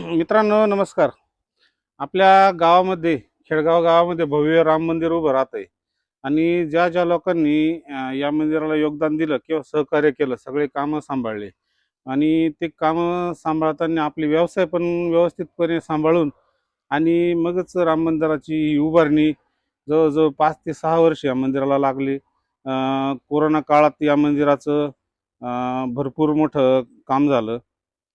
मित्रांनो नमस्कार. आपल्या गावामध्ये खेडगाव गावामध्ये भव्य राम मंदिर उभं राहत आहे आणि ज्या ज्या लोकांनी या मंदिराला योगदान दिलं किंवा सहकार्य केलं, सगळे कामं सांभाळले आणि ते कामं सांभाळताना आपले व्यवसाय पण व्यवस्थितपणे सांभाळून आणि मगच राम मंदिराची उभारणी जवळजवळ 5 ते 6 वर्ष या मंदिराला लागली. कोरोना काळात या मंदिराचं भरपूर मोठं काम झालं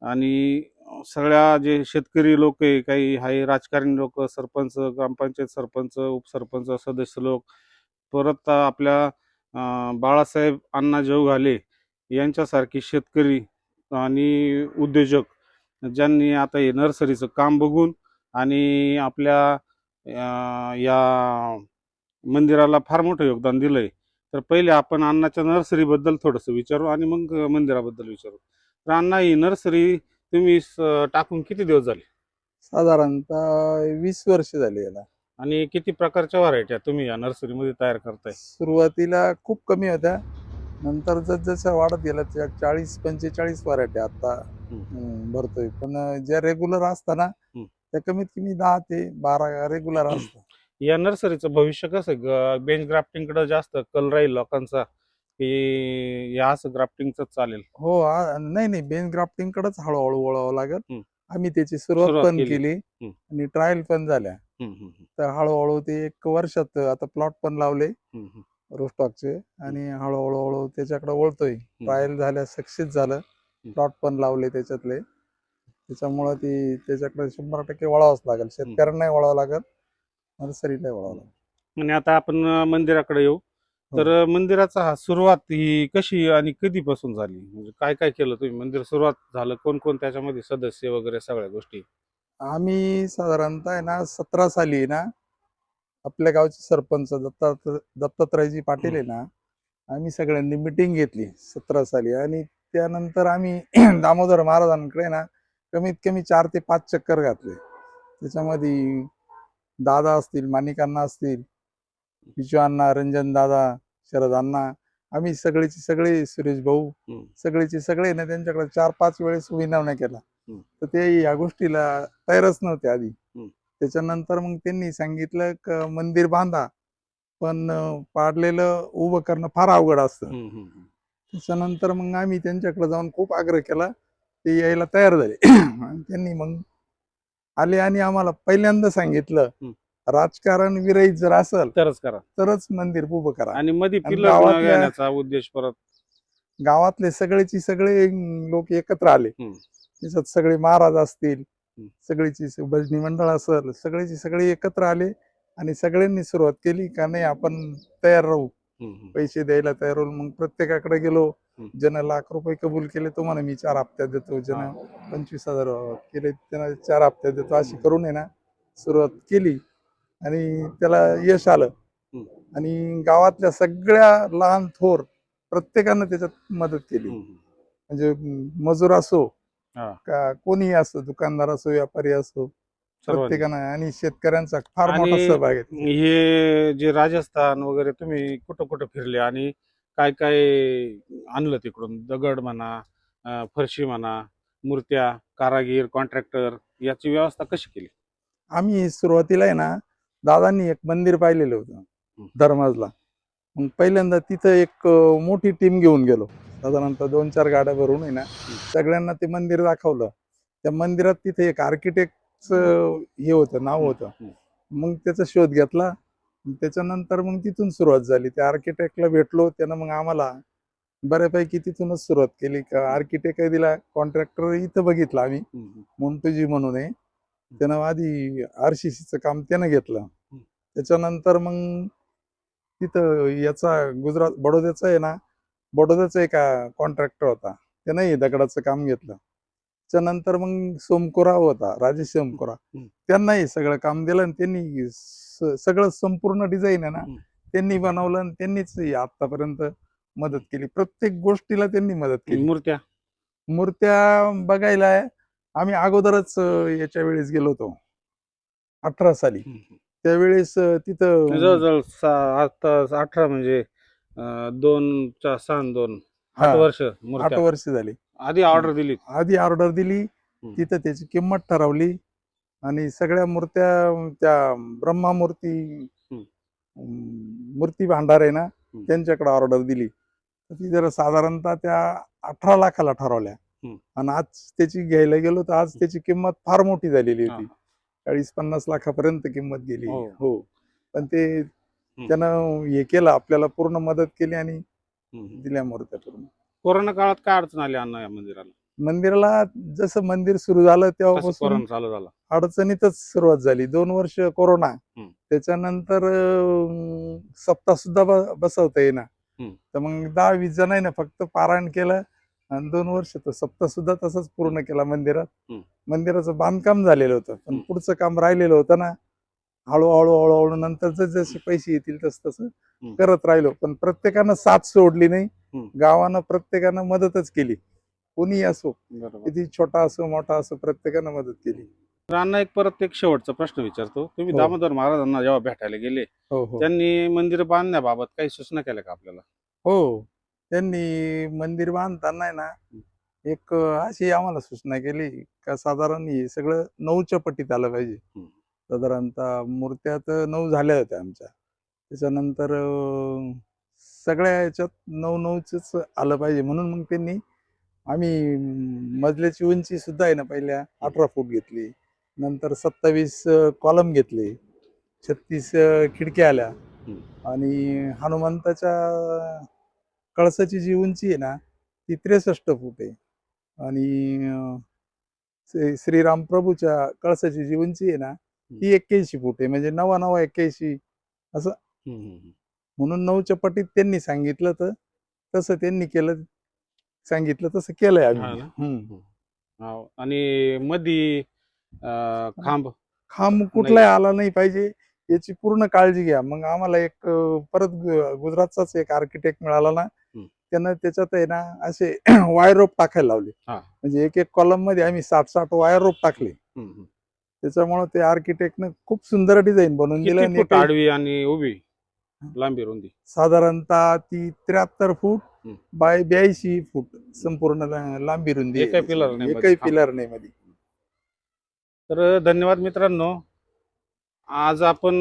आणि सगळ्या जे शेतकरी लोक आहे, काही आहे राजकारणी लोक, सरपंच, ग्रामपंचायत सरपंच, उपसरपंच, सदस्य लोक, परत आपल्या बाळासाहेब अण्णा जोगाले यांच्यासारखे शेतकरी आणि उद्योजक ज्यांनी आता हे नर्सरीचं काम बघून आणि आपल्या या मंदिराला फार मोठं योगदान दिलंय. तर पहिले आपण अण्णाच्या नर्सरीबद्दल थोडंसं विचारू आणि मग मंदिराबद्दल विचारू. तर अण्णा, ही नर्सरी तुम्ही टाकून किती दिवस झाले साधारणतः 20 वर्ष झाली याला. आणि किती प्रकारच्या व्हरायट्या तुम्ही या नर्सरीमध्ये तयार करताय? सुरुवातीला खूप कमी होत्या, नंतर जसं वाढत गेलं त्या 40-45 व्हरायटी आता भरतोय. पण ज्या रेग्युलर असताना त्या कमीत कमी 10 ते 12 रेग्युलर असतात. या नर्सरीचं भविष्य कसं? बेंच ग्राफ्टिंगकडे जास्त कल राहील लोकांचा की या असं ग्राफ्टिंगच चालेल? हो, नाही बेन ग्राफ्टिंग कडेच हळूहळू वळावं लागेल. आम्ही त्याची सुरुवात सुरुवात पण केली. केली आणि ट्रायल पण झाल्या. तर हळूहळू ते 1 वर्षात आता प्लॉट पण लावले रोस्टॉकचे आणि हळूहळू त्याच्याकडे वळतोय. ट्रायल झाल्या, सक्सेस झालं, प्लॉट पण लावले त्याच्यातले. त्याच्यामुळं ती त्याच्याकडे 100% वळावंच लागेल. शेतकऱ्यांनाही वळावं लागेल, नर्सरीलाही वळावं लागेल. आणि आता आपण मंदिराकडे येऊ. तर मंदिराचा हा सुरुवात ही कशी आणि कधीपासून झाली? म्हणजे काय काय केलं तुम्ही? मंदिर सुरुवात झालं, कोण कोण त्याच्यामध्ये सदस्य वगैरे सगळ्या गोष्टी? आम्ही साधारणतः आहे ना 17 साली आहे ना, आपल्या गावचे सरपंच दत्तात्रयजी पाटील आहे ना, आम्ही सगळ्यांनी मिटिंग घेतली 17 साली आणि त्यानंतर आम्ही दामोदर महाराजांकडे ना कमीत कमी 4 ते 5 चक्कर घातले. त्याच्यामध्ये दादा असतील, माणिकांना असतील, विजू अण्णा, रंजन दादा, शरद अण्णा, आम्ही सगळेचे सगळे, सुरेश भाऊ, सगळेचे सगळे ना त्यांच्याकडे 4-5 वेळेस विनवण्या केला. तर ते या गोष्टीला तयारच नव्हते आधी. त्याच्यानंतर मग त्यांनी सांगितलं की मंदिर बांधा, पण पाडलेलं उभं करणं फार अवघड असतं. त्याच्यानंतर मग आम्ही त्यांच्याकडे जाऊन खूप आग्रह केला, ते यायला तयार झाले. आणि त्यांनी मग आले आणि आम्हाला पहिल्यांदा सांगितलं, राजकारण विरहित जर असेल तरच करा, तरच मंदिर उभं करा. आणि मध्ये पिल्लर घेण्याचा उद्देश परत गावातले सगळेची सगळे लोक एकत्र आले. त्याच्यात सगळे महाराज असतील, सगळीची भजनी मंडळ असेल, सगळेची सगळे एकत्र आले आणि सगळ्यांनी सुरुवात केली का नाही आपण तयार राहू, पैसे द्यायला तयार राहू. मग प्रत्येकाकडे गेलो, ज्यानं ₹1,00,000 कबूल केले तुम्हाला मी 4 हप्त्यात देतो, ज्यानं 25,000 केले त्यांना 4 हप्त्यात देतो, अशी करून आहे ना सुरुवात केली आणि त्याला यश आलं. आणि गावातल्या सगळ्या लहान थोर प्रत्येकानं त्याच्यात मदत केली. म्हणजे मजूर असो का कोणीही असो, दुकानदार असो, व्यापारी असो, प्रत्येकानं, आणि शेतकऱ्यांचा फार मोठा सहभाग आहे. हे जे राजस्थान वगैरे तुम्ही कुठं कुठं फिरले आणि काय काय आणलं तिकडून? दगड म्हणा, फरशी म्हणा, मूर्त्या, कारागीर, कॉन्ट्रॅक्टर, याची व्यवस्था कशी केली? आम्ही सुरुवातीला आहे ना, दादांनी एक मंदिर पाहिलेलं होतं धर्माजला. मग पहिल्यांदा तिथं एक मोठी टीम घेऊन गेलो, साधारणतः 2-4 गाड्या भरून आहे ना, सगळ्यांना ते मंदिर दाखवलं. त्या मंदिरात तिथे एक आर्किटेक्टचं हे होतं, नाव होतं. मग त्याचा शोध घेतला. त्याच्यानंतर मग तिथून सुरुवात झाली. त्या आर्किटेक्टला भेटलो, त्यानं मग आम्हाला बऱ्यापैकी तिथूनच सुरुवात केली. का आर्किटेक्ट दिला, कॉन्ट्रॅक्टर इथं बघितला आम्ही, मोंटूजी म्हणून आहे, त्यानं आधी आरसीसीचं काम त्यानं घेतलं. त्याच्यानंतर मग तिथं याचा गुजरात बडोद्याचा आहे ना, बडोद्याचा एक कॉन्ट्रॅक्टर होता, त्यानंही दगडाचं काम घेतलं. त्याच्यानंतर मग सोमकोरा होता, राजेश सोमकोरा, त्यांनाही सगळं काम दिलं आणि त्यांनी सगळं संपूर्ण डिझाईन आहे ना त्यांनी बनवलं आणि त्यांनीच आतापर्यंत मदत केली. प्रत्येक गोष्टीला त्यांनी मदत केली. मूर्त्या बघायला आम्ही अगोदरच याच्या वेळेस गेलो होतो 18 साली. त्यावेळेस तिथं जवळजवळ आता 18 म्हणजे 2 6 2 8 वर्ष. 8 वर्ष झाली. आधी ऑर्डर दिली? आधी ऑर्डर दिली तिथं त्याची किंमत ठरवली आणि सगळ्या मूर्त्या त्या ब्रह्मा मूर्ती मूर्ती भांडार आहे ना त्यांच्याकडे ऑर्डर दिली. तर ती जरा साधारणतः त्या 18 लाखाला ठरवल्या आणि आज त्याची घ्यायला गेलो तर आज त्याची किंमत फार मोठी झालेली होती. 40-50 लाखापर्यंत किंमत गेली. हो, पण ते त्यानं हे केलं, आपल्याला पूर्ण मदत केली आणि दिल्या मूर्त्या पूर्ण. कोरोना काळात काय अडचण आली अण्णा या मंदिराला? मंदिराला जसं मंदिर सुरू झालं तेव्हापासून कोरोना चालू झाला, अडचणीतच सुरुवात झाली. 2 वर्ष कोरोना, त्याच्यानंतर सप्ताह सुद्धा बसवता येईना. तर मग 10-20 जणांनी फक्त पारायण केलं आणि 2 वर्ष तो सप्ताह सुद्धा तसंच पूर्ण केला मंदिरात. मंदिराचं बांधकाम झालेलं होतं, पण पुढचं काम राहिलेलं होतं ना. हळूहळू नंतर जसे पैसे येतील तसं करत राहिलो, पण प्रत्येकानं साथ सोडली नाही. गावानं प्रत्येकानं मदतच केली. कोणी असो, किती छोटा असो मोठा असो, प्रत्येकानं मदत केली. अण्णा परत एक शेवटचा प्रश्न विचारतो. तुम्ही दामोदर महाराजांना जेव्हा भेटायला गेले, त्यांनी मंदिर बांधण्याबाबत काही सूचना केल्या का आपल्याला? हो, त्यांनी मंदिर बांधताना ना एक अशी आम्हाला सूचना केली का साधारण हे सगळं 9च्या पटीत आलं पाहिजे. साधारणतः मूर्त्या तर 9 झाल्या होत्या आमच्या. त्याच्यानंतर सगळ्या याच्यात 9-9च आलं पाहिजे, म्हणून मग त्यांनी आम्ही मजल्याची उंची सुद्धा आहे ना पहिल्या 18 फूट घेतली. नंतर 27 कॉलम घेतले, 36 खिडक्या आल्या आणि हनुमंताच्या कळसाची जी उंची आहे ना ती 63 फूट आहे आणि श्रीराम प्रभूच्या कळसाची जी उंची आहे ना ती 81 फूट आहे. म्हणजे 9-9-81 असं. म्हणून 9च्या पटीत त्यांनी सांगितलं, तर तसं त्यांनी केलं, सांगितलं तसं केलंय आम्ही. आणि मधी खांब कुठलाही आला नाही पाहिजे याची पूर्ण काळजी घ्या. मग आम्हाला एक परत गुजरातचाच एक आर्किटेक्ट मिळाला ना, त्यानं त्याच्यात आहे ना असे वायर रोप टाकायला लावले. म्हणजे एक कॉलम मध्ये आम्ही 60-60 वायर रोप टाकले. त्याच्यामुळे ते आर्किटेक्टनं खूप सुंदर डिझाईन बनवून दिलं. आडवी आणि उभी लांबी रुंदी साधारणतः ती 73 फूट बाय 82 फूट संपूर्ण लांबी रुंदी. एकही पिलर नाही मध्ये. तर धन्यवाद मित्रांनो. आज आपण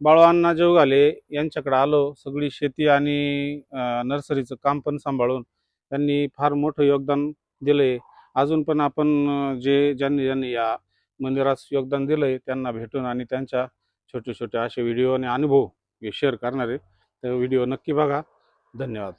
बाळूअण्णा जोगाले यांच्याकडे आलो. सगळी शेती आणि नर्सरीचं काम पण सांभाळून त्यांनी फार मोठं योगदान दिलंय. अजून पण आपण ज्यांनी या मंदिरास योगदान दिलंय त्यांना भेटून आणि त्यांच्या छोटे छोटे असे व्हिडिओ आणि अनुभव शेअर करणार आहे. तर व्हिडिओ नक्की बघा. धन्यवाद.